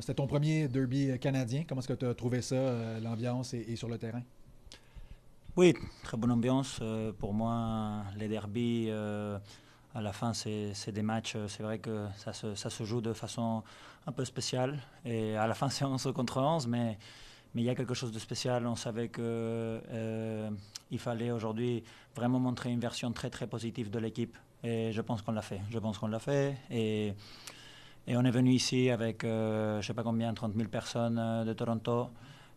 C'était ton premier derby canadien. Comment est-ce que tu as trouvé ça, l'ambiance et sur le terrain? Oui, très bonne ambiance. Pour moi, les derbies, à la fin, c'est des matchs. C'est vrai que ça se joue de façon un peu spéciale. Et à la fin, c'est 11 contre 11, mais il y a quelque chose de spécial. On savait que il fallait aujourd'hui vraiment montrer une version très très positive de l'équipe. Et je pense qu'on l'a fait. Je pense qu'on l'a fait. Et on est venu ici avec, je ne sais pas combien, 30 000 personnes de Toronto.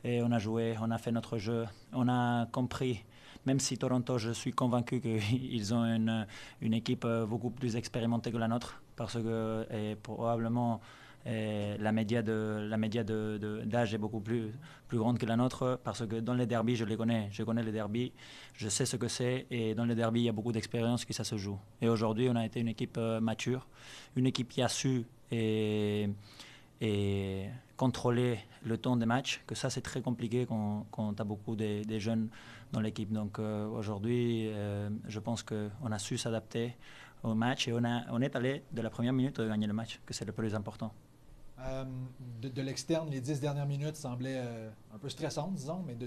Et on a joué, on a fait notre jeu. On a compris, même si Toronto, je suis convaincu qu'ils ont une équipe beaucoup plus expérimentée que la nôtre. Parce que probablement d'âge est beaucoup plus grande que la nôtre. Parce que dans les derbies, je les connais. Je connais les derbies. Je sais ce que c'est. Et dans les derbies, il y a beaucoup d'expérience qui ça se joue. Et aujourd'hui, on a été une équipe mature. Une équipe qui a su et contrôler le temps des matchs, que ça c'est très compliqué quand tu as beaucoup de jeunes dans l'équipe. Donc aujourd'hui, je pense qu'on a su s'adapter au match et on est allé de la première minute de gagner le match, que c'est le plus important. Euh, de l'externe, les 10 dernières minutes semblaient un peu stressantes, disons, mais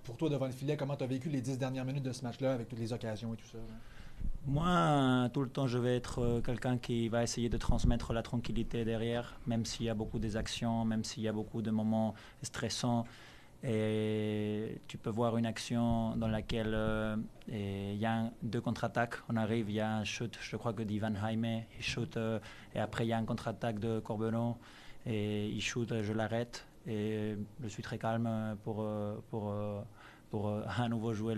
pour toi devant le filet, comment tu as vécu les 10 dernières minutes de ce match-là avec toutes les occasions et tout ça? Là? Moi, tout le temps, je vais être quelqu'un qui va essayer de transmettre la tranquillité derrière, même s'il y a beaucoup d'actions, même s'il y a beaucoup de moments stressants. Et tu peux voir une action dans laquelle il y a deux contre-attaques. On arrive, il y a un shoot, je crois que d'Ivan Jaime, il shoot, et après il y a un contre-attaque de Corberon, et il shoot, je l'arrête, et je suis très calme pour à nouveau jouer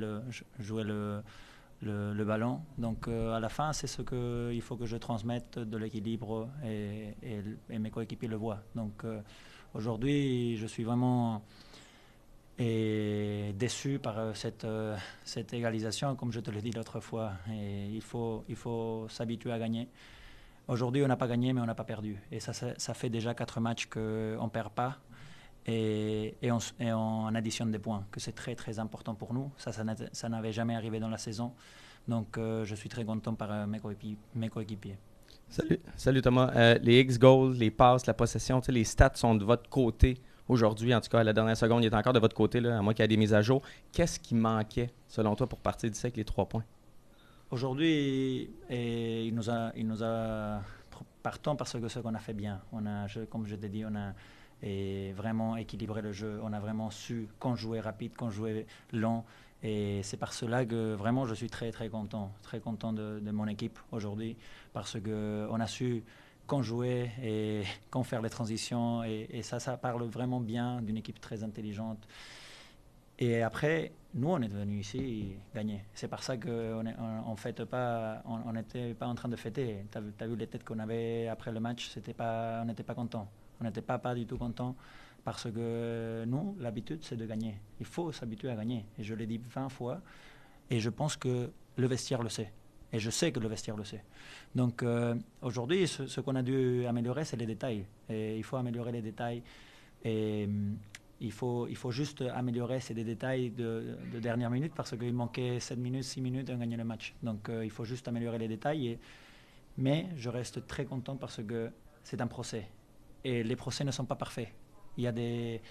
le ballon. Donc à la fin, c'est ce qu'il faut que je transmette de l'équilibre et mes coéquipiers le voient. Donc aujourd'hui, je suis vraiment déçu par cette égalisation, comme je te l'ai dit l'autre fois. Et il faut s'habituer à gagner. Aujourd'hui, on n'a pas gagné, mais on n'a pas perdu. Et ça fait déjà 4 matchs qu'on ne perd pas. On additionne des points, que c'est très très important pour nous. Ça n'avait jamais arrivé dans la saison. Donc je suis très content par mes coéquipiers. Salut Thomas. Les X-goals, les passes, la possession, les stats sont de votre côté aujourd'hui. En tout cas, à la dernière seconde, il est encore de votre côté, là, à moins qu'il y ait des mises à jour. Qu'est-ce qui manquait, selon toi, pour partir d'ici avec les 3 points? Aujourd'hui, il nous a partons parce que ce qu'on a fait bien. Comme je t'ai dit, on a vraiment équilibré le jeu. On a vraiment su quand jouer rapide, quand jouer lent. Et c'est par cela que vraiment je suis très très content de mon équipe aujourd'hui parce qu'on a su quand jouer et quand faire les transitions. Et ça parle vraiment bien d'une équipe très intelligente. Et après, nous, on est venus ici gagner. C'est par ça qu'on n'était pas en train de fêter. Tu as vu les têtes qu'on avait après le match, on n'était pas contents. On n'était pas du tout contents parce que nous, l'habitude, c'est de gagner. Il faut s'habituer à gagner. Et je l'ai dit 20 fois. Et je pense que le vestiaire le sait. Et je sais que le vestiaire le sait. Donc aujourd'hui, ce qu'on a dû améliorer, c'est les détails. Et il faut améliorer les détails. Et il faut juste améliorer ces détails de dernière minute parce qu'il manquait 7 minutes, 6 minutes et on gagnait le match. Donc il faut juste améliorer les détails. Mais je reste très content parce que c'est un procès. Et les procès ne sont pas parfaits. Il y a des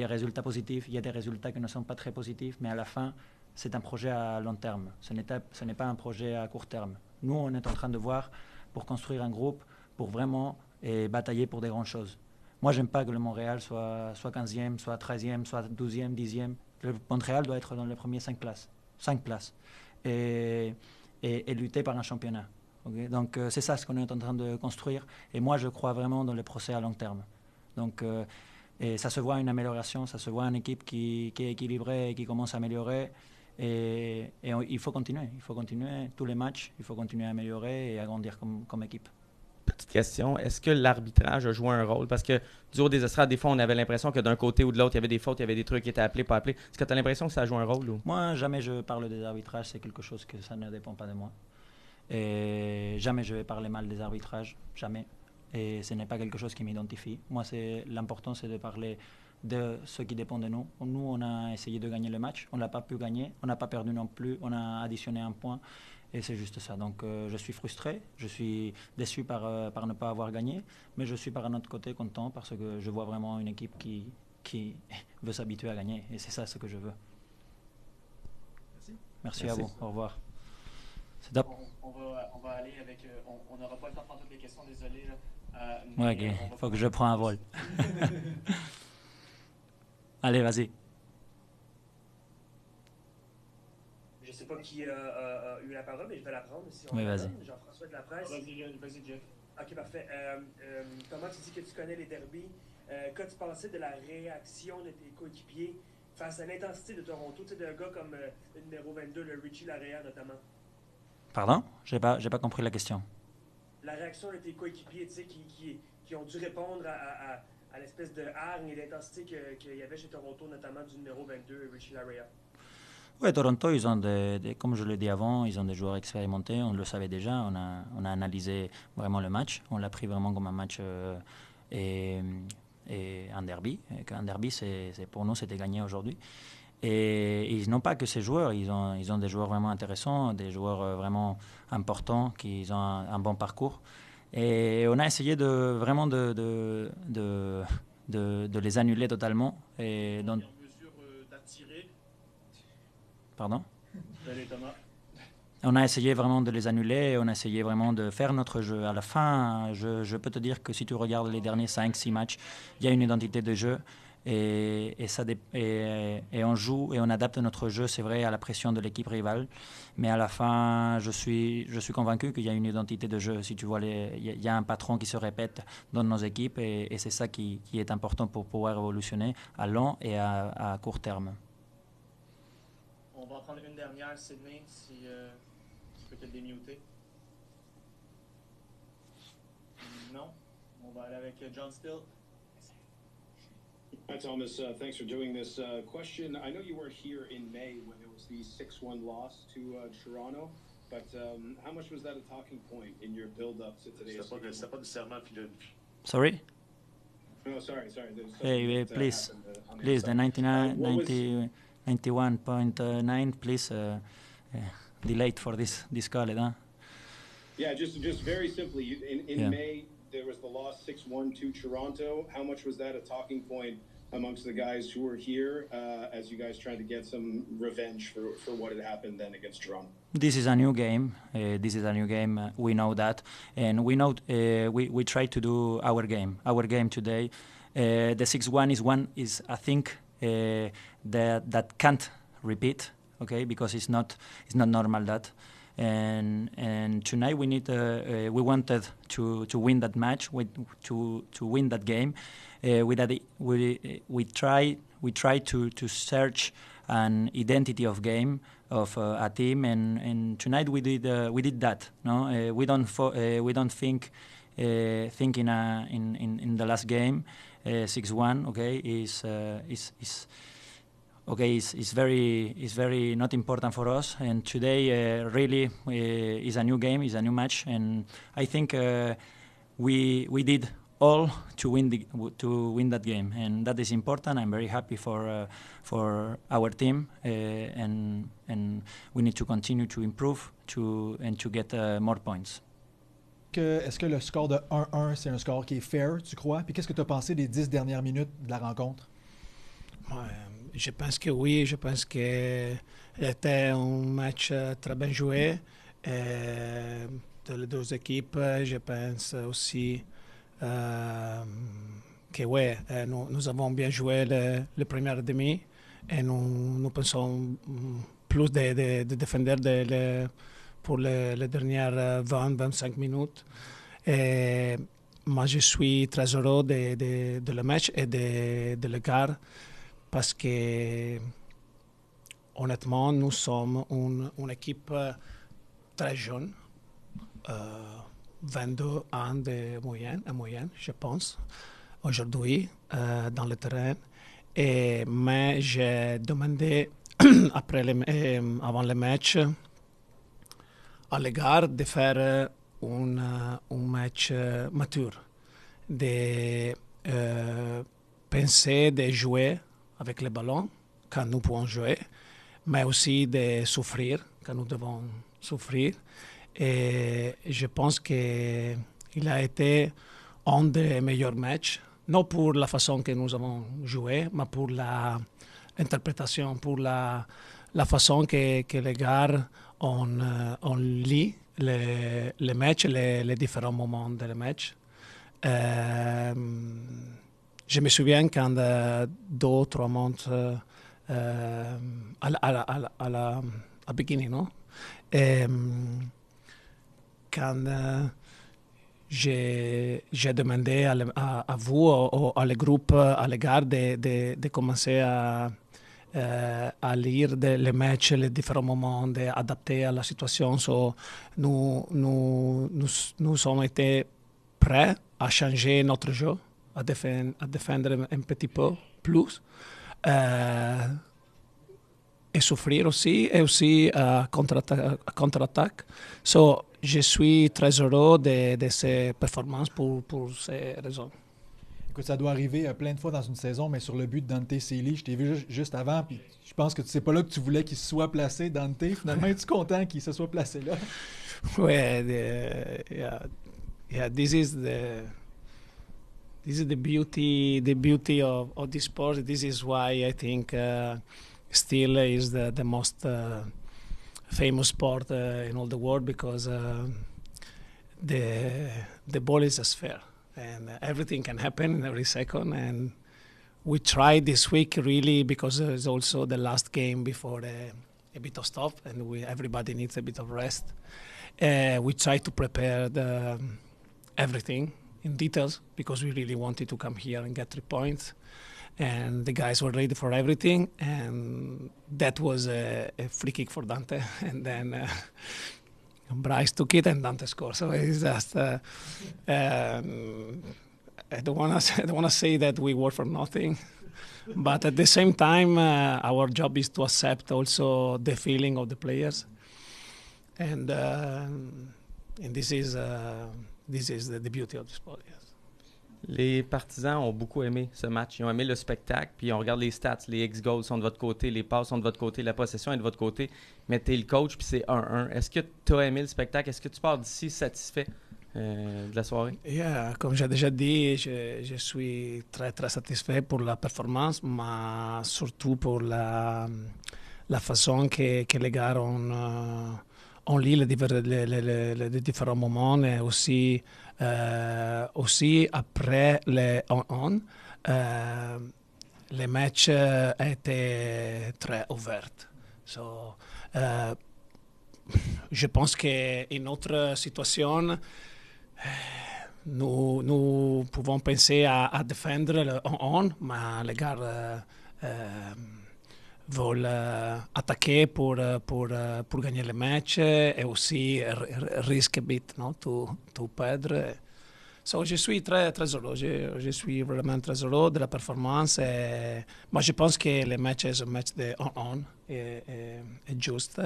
résultats positifs, il y a des résultats qui ne sont pas très positifs, mais à la fin, c'est un projet à long terme. Ce n'est pas un projet à court terme. Nous, on est en train de voir pour construire un groupe, pour vraiment batailler pour des grandes choses. Moi, j'aime pas que le Montréal soit 15e, soit 13e, soit 12e, 10e. Le Montréal doit être dans les premiers 5 places. 5 places. Et lutter par un championnat. Okay? Donc, c'est ça ce qu'on est en train de construire. Et moi, je crois vraiment dans les procès à long terme. Donc, et ça se voit une amélioration, ça se voit une équipe qui est équilibrée et qui commence à améliorer. Il faut continuer. Il faut continuer tous les matchs. Il faut continuer à améliorer et à grandir comme équipe. Petite question, est-ce que l'arbitrage a joué un rôle? Parce que du haut des estrades, des fois, on avait l'impression que d'un côté ou de l'autre, il y avait des fautes, il y avait des trucs qui étaient appelés, pas appelés. Est-ce que tu as l'impression que ça a joué un rôle? Ou? Moi, jamais je parle des arbitrages, c'est quelque chose que ça ne dépend pas de moi. Et jamais je vais parler mal des arbitrages, jamais. Et ce n'est pas quelque chose qui m'identifie. Moi, l'important, c'est de parler de ce qui dépend de nous. Nous, on a essayé de gagner le match, on ne l'a pas pu gagner, on n'a pas perdu non plus, on a additionné un point. Et c'est juste ça. Donc je suis frustré, je suis déçu par ne pas avoir gagné, mais je suis par un autre côté content parce que je vois vraiment une équipe qui veut s'habituer à gagner. Et c'est ça ce que je veux. Merci à vous. Au revoir. C'est top. On va aller avec... on n'aura pas le temps de prendre toutes les questions, désolé. Ouais, ok. Il faut que je prenne un vol. Allez, vas-y. Je ne sais pas qui a eu la parole, mais je vais la prendre. Si on Oui, vas-y. Jean-François de la presse. Vas-y, Jeff. Ok, parfait. Comment tu dis que tu connais les derbies? Qu'as-tu pensé de la réaction de tes coéquipiers face à l'intensité de Toronto? Tu sais, d'un gars comme le numéro 22, le Richie Laréa notamment. Pardon? J'ai pas compris la question. La réaction de tes coéquipiers, tu sais, qui ont dû répondre à l'espèce de hargne et d'intensité qu'il y avait chez Toronto, notamment du numéro 22, Richie Laréa. Oui, Toronto, ils ont comme je l'ai dit avant, ils ont des joueurs expérimentés, on le savait déjà, on a analysé vraiment le match, on l'a pris vraiment comme un match et un derby. Un derby, pour nous, c'était gagné aujourd'hui. Et ils n'ont pas que ces joueurs, ils ont des joueurs vraiment intéressants, des joueurs vraiment importants, qui ont un bon parcours. Et on a essayé vraiment de les annuler totalement. Et donc, pardon? Allez, Thomas. On a essayé vraiment de les annuler, on a essayé vraiment de faire notre jeu. À la fin, je peux te dire que si tu regardes les derniers 5-6 matchs, il y a une identité de jeu et on joue et on adapte notre jeu, c'est vrai, à la pression de l'équipe rivale. Mais à la fin, je suis convaincu qu'il y a une identité de jeu. Si tu vois, il y a un patron qui se répète dans nos équipes et c'est ça qui est important pour pouvoir évolutionner à long et à court terme. On va en prendre une dernière, Sydney, si tu peux te démuter. Non. On va aller avec John Still. Hi, Thomas. Thanks for doing this. Question. I know you were here in May when it was the 6-1 loss to Toronto, but how much was that a talking point in your build-up to today's game? C'était pas nécessairement Philadelphie. Sorry? No, sorry. Hey, please, the 91.9, please delay for this call, huh? Yeah, just very simply, in May, there was the loss 6-1 to Toronto. How much was that a talking point amongst the guys who were here as you guys tried to get some revenge for what had happened then against Toronto? This is a new game. We know that, and we know we try to do our game. Our game today, the 6-1 is I think that can't repeat, okay? Because it's not normal that. And tonight we wanted to win that match, to win that game. We try to search an identity of game of a team, and tonight we did that. No, we don't think in the last game 6-1. Okay, is okay, it's very not important for us. And today really is a new game, is a new match, and I think we did all to win that game, and that is important. I'm very happy for our team, and we need to continue to improve and to get more points. Est-ce que le score de 1-1, c'est un score qui est fair, tu crois? Puis qu'est-ce que tu as pensé des 10 dernières minutes de la rencontre? Je pense que oui, je pense que c'était un match très bien joué de les deux équipes. Je pense aussi que oui, nous avons bien joué le premier demi et nous pensons plus de défendre pour les dernières 20-25 minutes. Et moi, je suis très heureux de le match et de l'égard parce que honnêtement, nous sommes une équipe très jeune, 22 ans de moyenne, je pense, aujourd'hui, dans le terrain. Mais j'ai demandé avant le match à l'égard de faire un match mature, de penser de jouer avec le ballon quand nous pouvons jouer, mais aussi de souffrir quand nous devons souffrir. Et je pense qu'il a été un des meilleurs matchs, non pour la façon que nous avons joué, mais pour l'interprétation, pour la façon que les gars ont lu les matchs, les différents moments de les matchs. Je me souviens quand 2 ou 3 mois à la beginning, no? Quand j'ai demandé à vous, à le groupe, à l'égard de commencer à lire les matchs, les différents moments, d'adapter à la situation. So, nous sommes été prêts à changer notre jeu, à défendre un petit peu plus, et souffrir aussi, et aussi contre-attaque. So, je suis très heureux de ces performances pour ces raisons. Écoute, ça doit arriver plein de fois dans une saison, mais sur le but de Dante Celi, je t'ai vu juste avant, puis je pense que c'est pas là que tu voulais qu'il se soit placé, Dante. Finalement, es-tu content qu'il se soit placé là? Ouais, this is the beauty of this sport. This is why I think still is the most famous sport in all the world, because the ball is a sphere and everything can happen in every second. And we tried this week really, because it's also the last game before a bit of stop, and everybody needs a bit of rest. We tried to prepare everything in details, because we really wanted to come here and get 3 points. And the guys were ready for everything, and that was a free kick for Dante. And then Bryce took it and Dante scored. So it's just I don't want to say that we work for nothing, but at the same time, our job is to accept also the feeling of the players, and this is the beauty of the sport. Yes. Les partisans ont beaucoup aimé ce match. Ils ont aimé le spectacle, puis on regarde les stats. Les X-goals sont de votre côté, les passes sont de votre côté, la possession est de votre côté. Mais t'es le coach, puis c'est 1-1. Est-ce que tu as aimé le spectacle? Est-ce que tu pars d'ici satisfait de la soirée? Yeah, comme j'ai déjà dit, je suis très, très satisfait pour la performance, mais surtout pour la façon que les gars ont lu les différents moments, et aussi après les 1-1, les matchs étaient très ouverts. So, je pense qu'une autre situation, nous pouvons penser à défendre le 1-1, mais les gars veulent attaquer pour gagner le match, et aussi risque a bit, no, to perdre. So, je suis très, très heureux. Je suis vraiment très heureux de la performance. Moi, je pense que le match est un match de 1-1 et juste.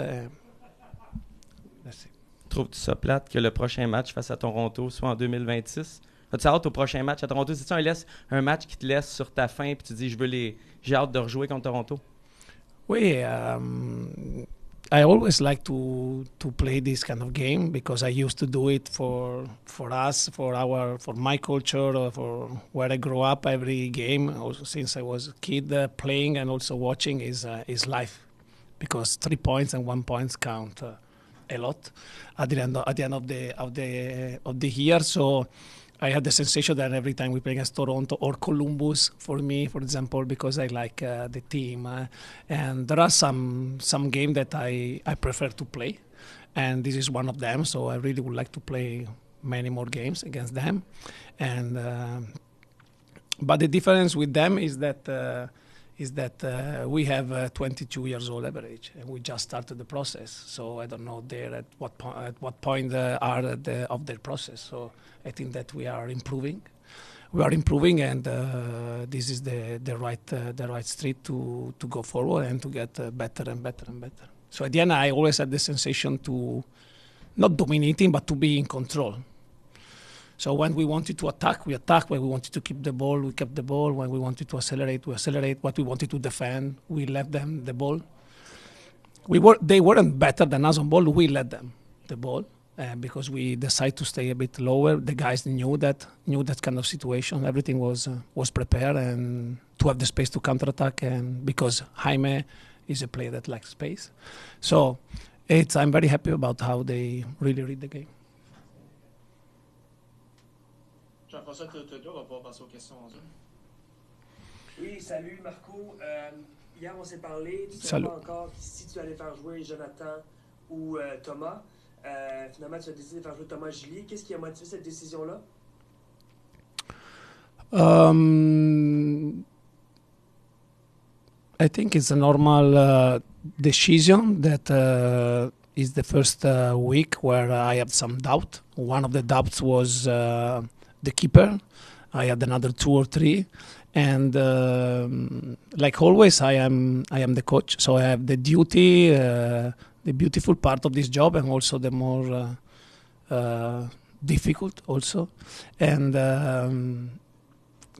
Merci. Trouves-tu ça plate que le prochain match face à Toronto soit en 2026? As-tu hâte au prochain match à Toronto? C'est-tu un match qui te laisse sur ta faim et tu te dis j'ai hâte de rejouer contre Toronto? Oui, I always like to play this kind of game, because I used to do it for us, for my culture, for where I grew up. Every game, also since I was a kid, playing and also watching is life, because 3 points and 1 point count a lot at the end of the year. So I had the sensation that every time we play against Toronto or Columbus, for me, for example, because I like the team, and there are some games that I prefer to play, and this is one of them. So I really would like to play many more games against them, and but the difference with them is that we have 22 years old average, and we just started the process. So I don't know at what point are of their process. So I think that we are improving. And this is the right street to go forward and to get better and better and better. So at the end, I always had the sensation to not dominating, but to be in control. So when we wanted to attack, we attacked. When we wanted to keep the ball, we kept the ball. When we wanted to accelerate, we accelerate. What we wanted to defend, we left them the ball. they weren't better than us on ball. We led them the ball because we decided to stay a bit lower. The guys knew that kind of situation. Everything was prepared and to have the space to counterattack. And because Jaime is a player that likes space, so I'm very happy about how they really read the game. Jean-François Totodo, on va pouvoir passer aux questions en Zoom. Oui, salut Marco. Hier, on s'est parlé. Tu ne savais Salut. pas encore si tu allais faire jouer Jonathan ou Thomas. Finalement, tu as décidé de faire jouer Thomas Gillier. Qu'est-ce qui a motivé cette décision-là? I think it's a normal decision that is the first week where I had some doubt. One of the doubts was the keeper. I had another 2 or 3. And like always, I am the coach, so I have the duty, the beautiful part of this job, and also the more difficult also. And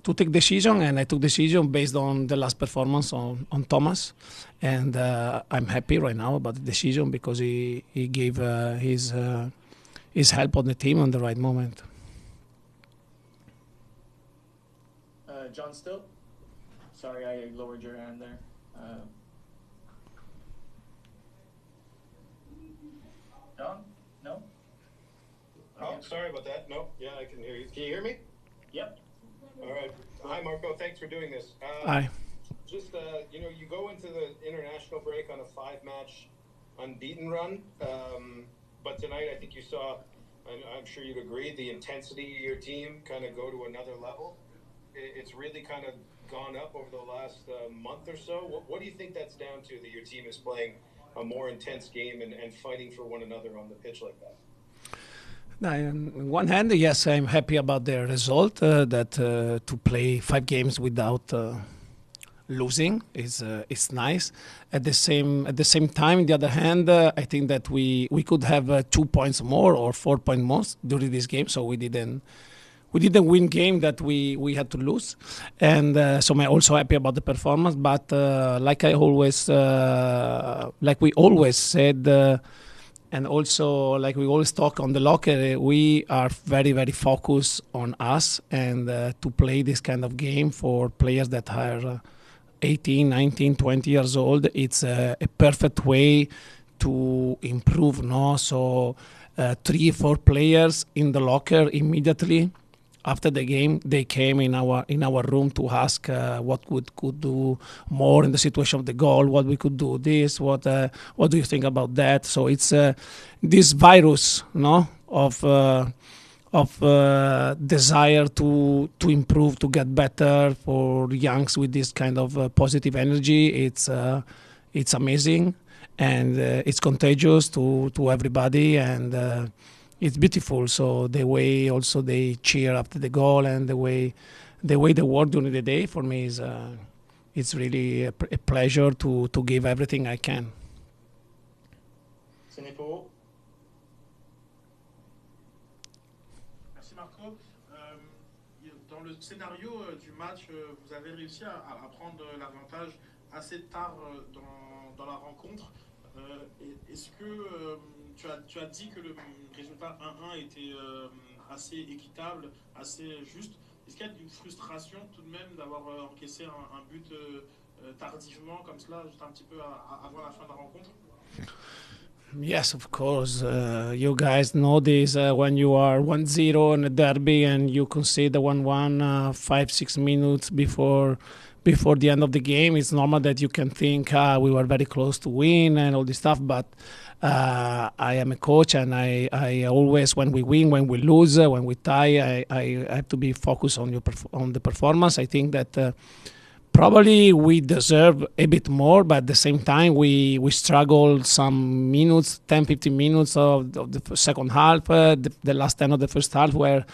to take decision, and I took decision based on the last performance on Thomas, and I'm happy right now about the decision because he gave his help on the team on the right moment. John Still? Sorry, I lowered your hand there. John? No? Oh, sorry about that. No, yeah, I can hear you. Can you hear me? Yep. All right. Hi, Marco. Thanks for doing this. Aye. Just, you go into the international break on a 5-match unbeaten run. But tonight, I think you saw, and I'm sure you'd agree, the intensity of your team kind of go to another level. It's really kind of gone up over the last month or so. What do you think that's down to, that your team is playing a more intense game and fighting for one another on the pitch like that? On one hand, yes, I'm happy about the result. That to play 5 games without losing is nice. At the same time, on the other hand, I think that we could have 2 points more or 4 points more during this game. So we didn't win game that we had to lose, and so I'm also happy about the performance. But like we always said, and also like we always talk on the locker, we are very, very focused on us and to play this kind of game for players that are 18, 19, 20 years old. It's a perfect way to improve. No, so 3, 4 players in the locker immediately after the game, they came in our room to ask what we could do more in the situation of the goal, what we could do this, what do you think about that? So it's this virus, no, of desire to improve, to get better for youngs with this kind of positive energy. It's amazing, and it's contagious to everybody, and it's beautiful. So the way also they cheer after the goal and the way they work during the day, for me is it's really a pleasure to give everything I can. C'est pour. Merci Marco. Dans le scénario du match, vous avez réussi à prendre l'avantage assez tard dans la rencontre. Est-ce que tu as dit que le résultat 1-1 était assez équitable, assez juste? Est-ce qu'il y a une frustration tout de même d'avoir encaissé un but tardivement comme cela, juste un petit peu avant la fin de la rencontre? Yes, of course. You guys know this when you are 1-0 in a derby and you concede the 1-1 5-6 minutes before the end of the game. It's normal that you can think we were very close to win and all this stuff, but I am a coach, and I always, when we win, when we lose, when we tie, I have to be focused on the performance. I think that probably we deserve a bit more, but at the same time we struggled some minutes, 10-15 minutes of the second half, the last 10 of the first half, where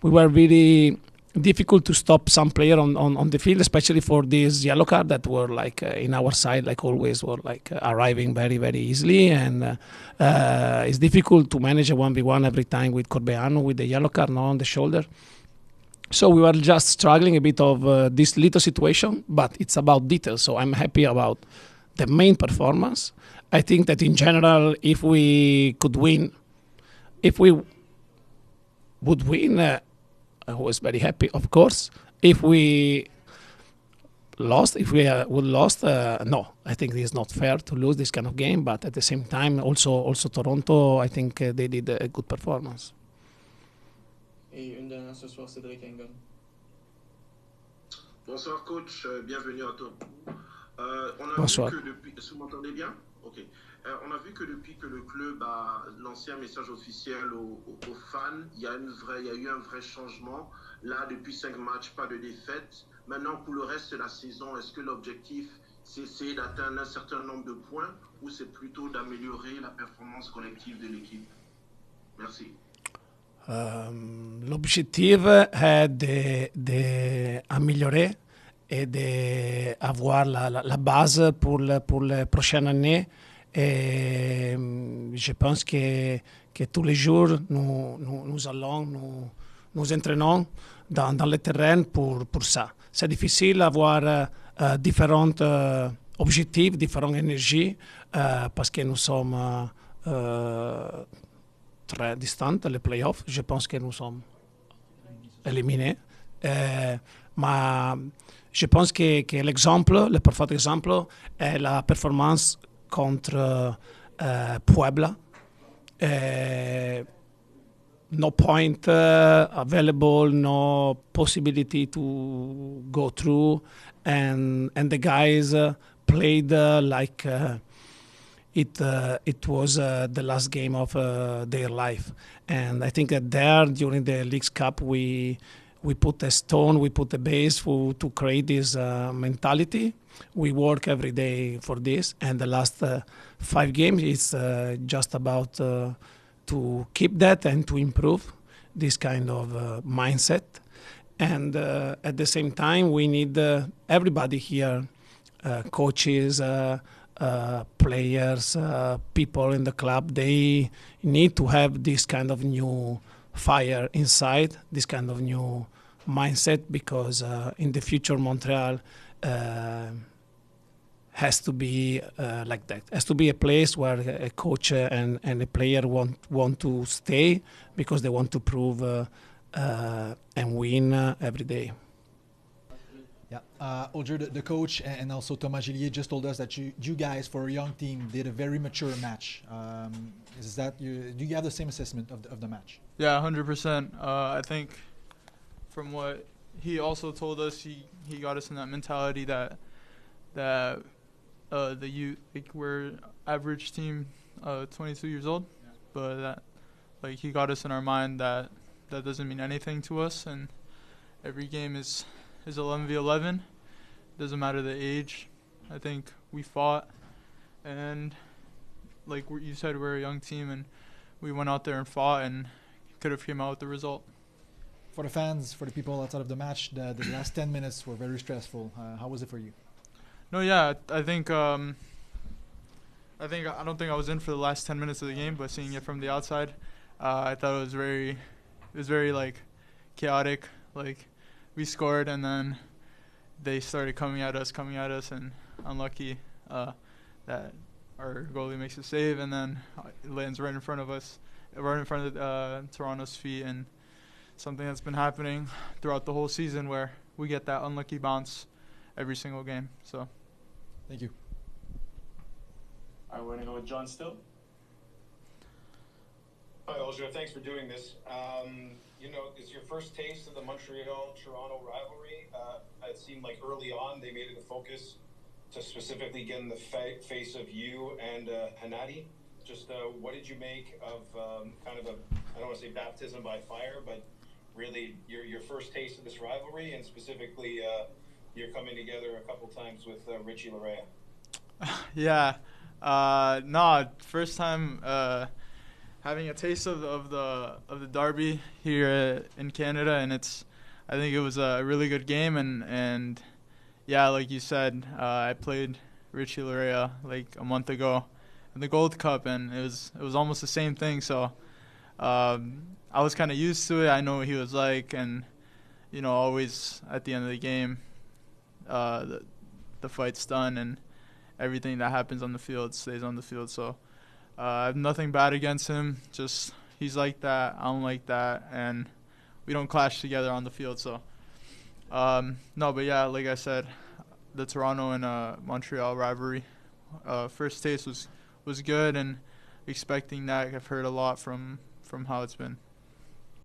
we were really difficult to stop some player on the field, especially for this yellow card that were like in our side, like always, were like arriving very, very easily, and it's difficult to manage a 1v1 every time with Corbeano with the yellow card now on the shoulder. So we were just struggling a bit of this little situation, but it's about details. So I'm happy about the main performance. I think that in general, if we could win, if we would win, I was very happy, of course. If we lost, if we would lost, no, I think it is not fair to lose this kind of game. But at the same time, also Toronto, I think they did a good performance. Et une dernière ce soir, Cédric Engon. Bonsoir coach, bienvenue à toi. On a Bonsoir. vu que depuis, est-ce que vous m'entendez bien? Ok. On a vu que depuis que le club a lancé un message officiel aux fans, il y a eu un vrai changement. Là, depuis 5 matchs, pas de défaite. Maintenant, pour le reste de la saison, est-ce que l'objectif, c'est essayer d'atteindre un certain nombre de points ou c'est plutôt d'améliorer la performance collective de l'équipe? Merci. L'objectif est d'améliorer et d'avoir la base pour les prochaines années. Et je pense que tous les jours, nous allons, nous entraînons dans le terrain pour ça. C'est difficile d'avoir différents objectifs, différentes énergies, parce que nous sommes très distants les playoffs. Je pense que nous sommes éliminés. Mais je pense que l'exemple, le parfait exemple, est la performance contre Puebla. No point available, no possibility to go through, and the guys played like it was the last game of their life. And I think that there, during the Leagues Cup, we put a stone, we put a base to create this mentality. We work every day for this, and the last 5 games is just about to keep that and to improve this kind of mindset. And at the same time, we need everybody here, coaches, players, people in the club. They need to have this kind of new fire inside, this kind of new mindset, because in the future Montreal has to be like that. Has to be a place where a coach and a player want to stay, because they want to prove and win every day. Yeah, Olger, the coach, and also Thomas Gillier just told us that you guys, for a young team, did a very mature match. Do you have the same assessment of the match? Yeah, 100%. I think from what he also told us, he got us in that mentality that the youth, like, we're average team, 22 years old, but that, like, he got us in our mind that doesn't mean anything to us, and every game is 11v11. Doesn't matter the age. I think we fought, and like you said, we're a young team, and we went out there and fought, and could have came out with the result. For the fans, for the people outside of the match, the last 10 minutes were very stressful. How was it for you? No, yeah, I don't think I was in for the last 10 minutes of the game, but seeing it from the outside, I thought it was very like chaotic. Like, we scored, and then they started coming at us, and unlucky that our goalie makes a save, and then it lands right in front of us, right in front of Toronto's feet, and something that's been happening throughout the whole season, where we get that unlucky bounce every single game. So, thank you. All right, we're going to go with John Still. Hi, Olger. Thanks for doing this. It's your first taste of the Montreal-Toronto rivalry. It seemed like early on they made it a focus to specifically get in the face of you and Hanadi. Just what did you make of kind of I don't want to say baptism by fire, but really your first taste of this rivalry, and specifically you're coming together a couple times with Richie Larea? Yeah. First time having a taste of the derby here in Canada, and I think it was a really good game, and yeah, like you said, I played Richie Larea like a month ago in the Gold Cup, and it was almost the same thing. So I was kind of used to it. I know what he was like, and always at the end of the game, the fight's done, everything that happens on the field stays on the field. So I have nothing bad against him. Just he's like that, I'm like that, and we don't clash together on the field. So no, but yeah, like I said, the Toronto and Montreal rivalry, first taste was good, and expecting that, I've heard a lot from how it's been.